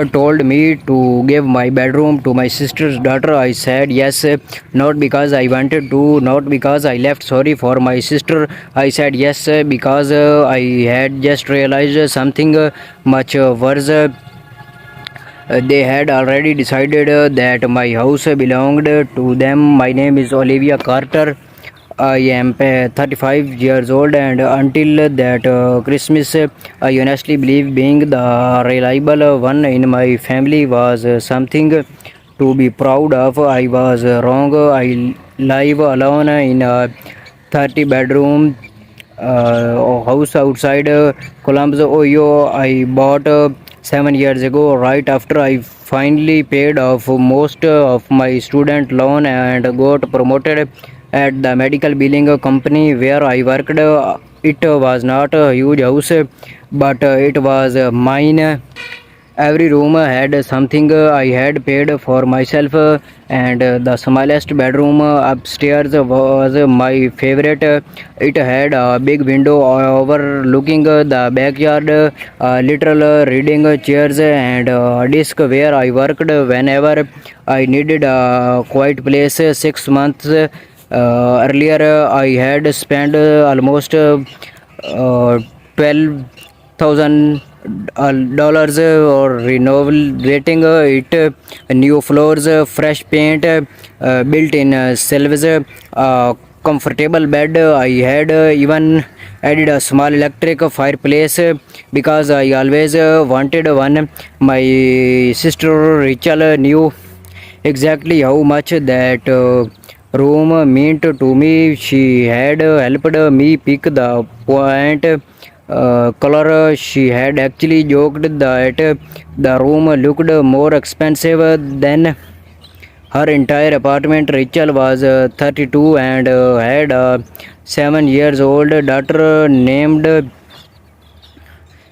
told me to give my bedroom to my sister's daughter. I said yes, not because I wanted to, not because I left sorry for my sister. I said yes because I had just realized something much worse. They had already decided that my house belonged to them. My name is Olivia Carter. I am 35 years old, and until that Christmas, I honestly believe being the reliable one in my family was something to be proud of. I was wrong. I live alone in a 30 bedroom house outside Columbus, Ohio. I bought 7 years ago, right after I finally paid off most of my student loan and got promoted at the medical billing company where I worked. It was not a huge house, but it was mine. Every room had something I had paid for myself, and the smallest bedroom upstairs was my favorite. It had a big window overlooking the backyard, literal reading chairs, and a desk where I worked whenever I needed a quiet place. 6 months earlier, I had spent almost 12,000 dollars or renovating it, new floors, fresh paint, built-in shelves, comfortable bed. I had even added a small electric fireplace because I always wanted one. My sister Rachel knew exactly how much that room meant to me. She had helped me pick the point color. She had actually joked that the room looked more expensive than her entire apartment. Rachel was 32 and had a 7 years old daughter named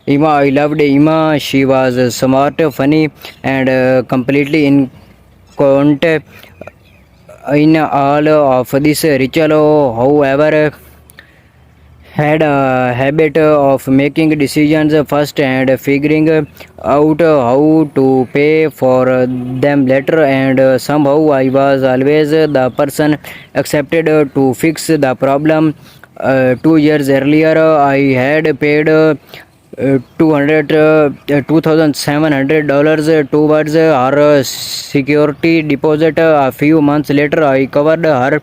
Ima. I loved Ima. She was smart, funny, and completely in contact in all of this. Rachel, however, had a habit of making decisions first and figuring out how to pay for them later, and somehow I was always the person accepted to fix the problem. 2 years earlier, I had paid 2,700 dollars towards her security deposit. A few months later, I covered her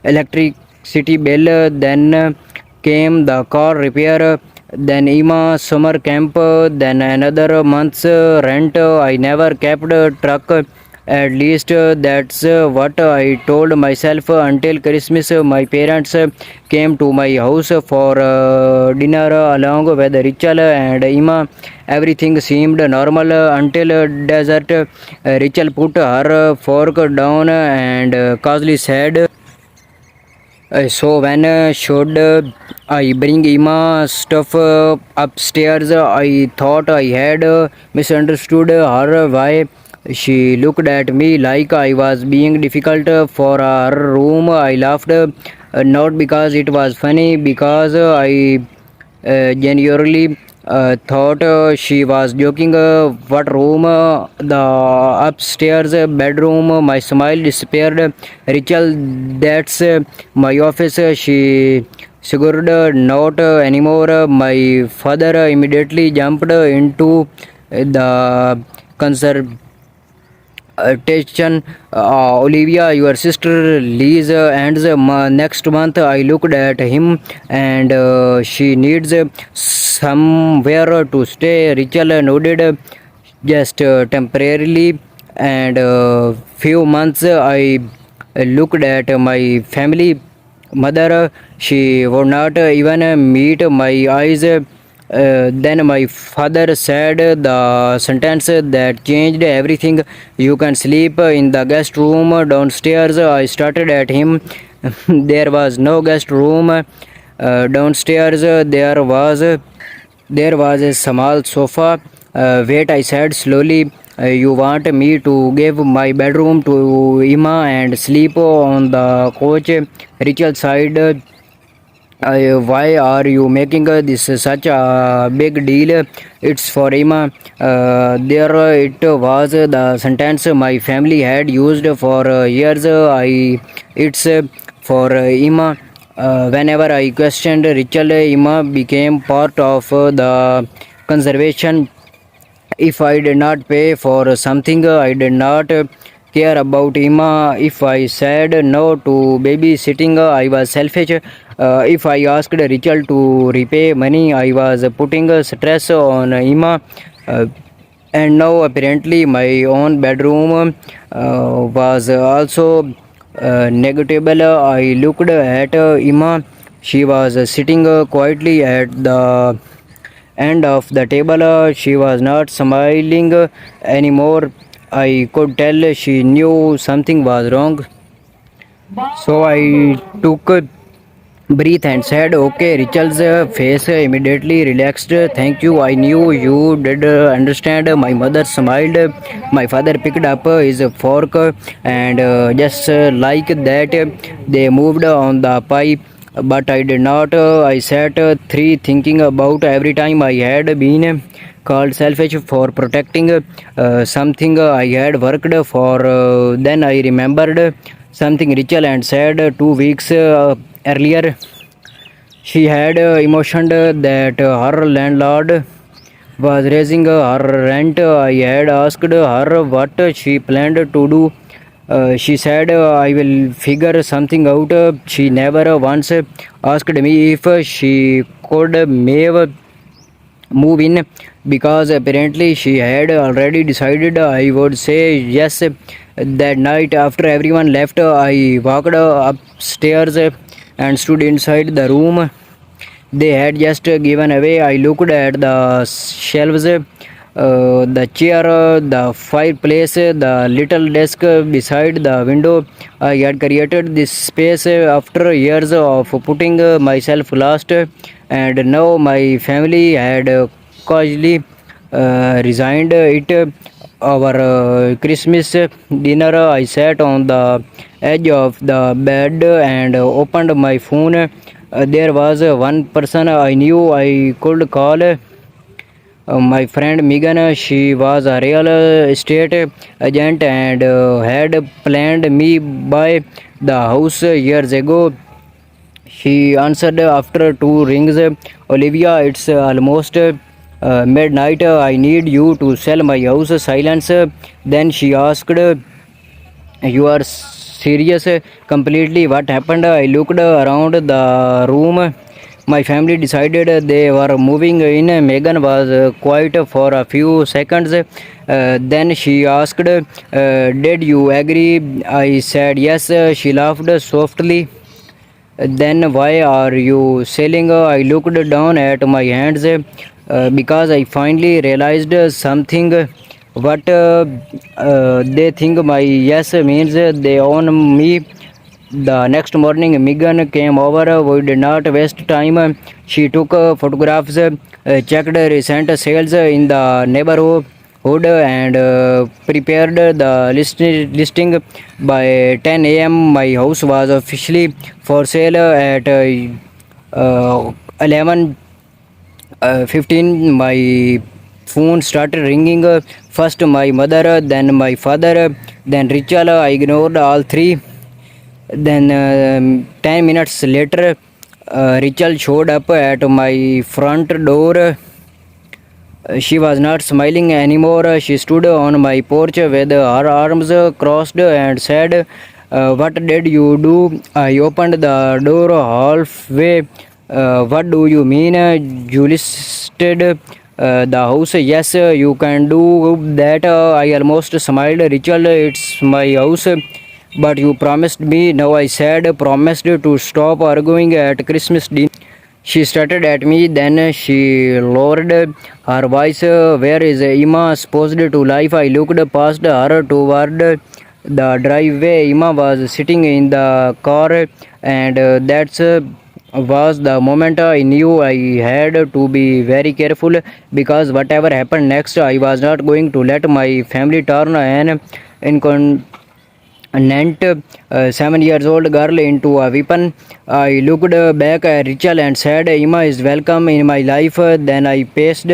electricity bill. Then came the car repair, then Ima summer camp, then another month's rent. I never kept a truck. At least that's what I told myself until Christmas. My parents came to my house for dinner along with Rachel and Ima. Everything seemed normal until dessert. Rachel put her fork down and casually said, so when should I bring Ima stuff upstairs? I thought I had misunderstood her. Why? She looked at me like I was being difficult for her room. I laughed, not because it was funny, because I genuinely thought she was joking. What room? The upstairs bedroom. My smile disappeared. Rachel, that's my office. She sighed, not anymore. My father immediately jumped into the conservation. Attention, Olivia, your sister leaves ends next month. I looked at him, and she needs somewhere to stay. Rachel nodded, just temporarily. And few months I looked at my family. Mother, she would not even meet my eyes. Then my father said the sentence that changed everything. You can sleep in the guest room downstairs. I started at him. There was no guest room downstairs. There was a small sofa. Wait, I said slowly. You want me to give my bedroom to Ima and sleep on the couch? Rachel sighed. Why are you making this such a big deal? It's for Emma. There it was the sentence my family had used for years. It's for Emma. Whenever I questioned Rachel, Emma became part of the conservation. If I did not pay for something, I did not care about him. If I said no to babysitting, I was selfish. If I asked Rachel to repay money, I was putting stress on him. And now apparently my own bedroom was also negatable. I looked at Emma. She was sitting quietly at the end of the table. She was not smiling anymore. I could tell she knew something was wrong. So I took a breath and said, "Okay." Rachel's face immediately relaxed. "Thank you. I knew you did understand." My mother smiled. My father picked up his fork and just like that, they moved on the pie. But I did not. I sat three thinking about every time I had been called selfish for protecting something I had worked for. Then I remembered something Rachel and said 2 weeks earlier. She had emotioned that her landlord was raising her rent. I had asked her what she planned to do. She said, "I will figure something out." She never once asked me if she could move in because apparently she had already decided I would say yes. That night, after everyone left, I walked upstairs and stood inside the room they had just given away. I looked at the shelves, the chair, the fireplace, the little desk beside the window. I had created this space after years of putting myself last, and now my family had cautiously resigned it. Our Christmas dinner, I sat on the edge of the bed and opened my phone. There was one person I knew I could call. My friend Megan. She was a real estate agent and had planned me buy the house years ago. She answered after two rings. "Olivia, it's almost midnight. I need you to sell my house." Silence. Then she asked, "You are serious?" "Completely." "What happened?" I looked around the room. My family decided they were moving in. Megan was quiet for a few seconds. Then she asked, "Did you agree?" I said yes. She laughed softly. "Then why are you selling?" I looked down at my hands because I finally realized something. What they think my yes means they own me. The next morning, Megan came over. We did not waste time. She took photographs, checked recent sales in the neighborhood, and prepared the listing. By 10 a.m., my house was officially for sale. At 11 15, my phone started ringing. First my mother, then my father, then Richard. I ignored all three. Then 10 minutes later, Rachel showed up at my front door. She was not smiling anymore. She stood on my porch with her arms crossed and said, "What did you do?" I opened the door halfway. "What do you mean?" "You listed the house." "Yes, you can do that." I almost smiled. "Rachel, it's my house." "But you promised me." "No," I said. "Promised to stop arguing at Christmas dinner." She started at me, then she lowered her voice. "Where is Emma supposed to live?" I looked past her toward the driveway. Emma was sitting in the car, and that was the moment I knew I had to be very careful because whatever happened next, I was not going to let my family turn an Nant, 7 years old girl into a weapon. I looked back at Rachel and said, Emma is welcome in my life. Then I paced,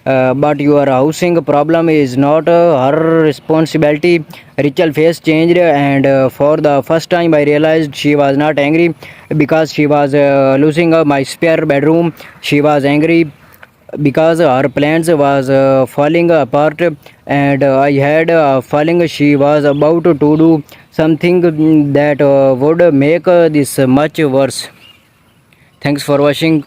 but your housing problem is not her responsibility. Rachel face changed, and for the first time, I realized she was not angry because she was losing my spare bedroom. She was angry because her plans was falling apart, and I had a feeling she was about to do something that would make this much worse. Thanks for watching.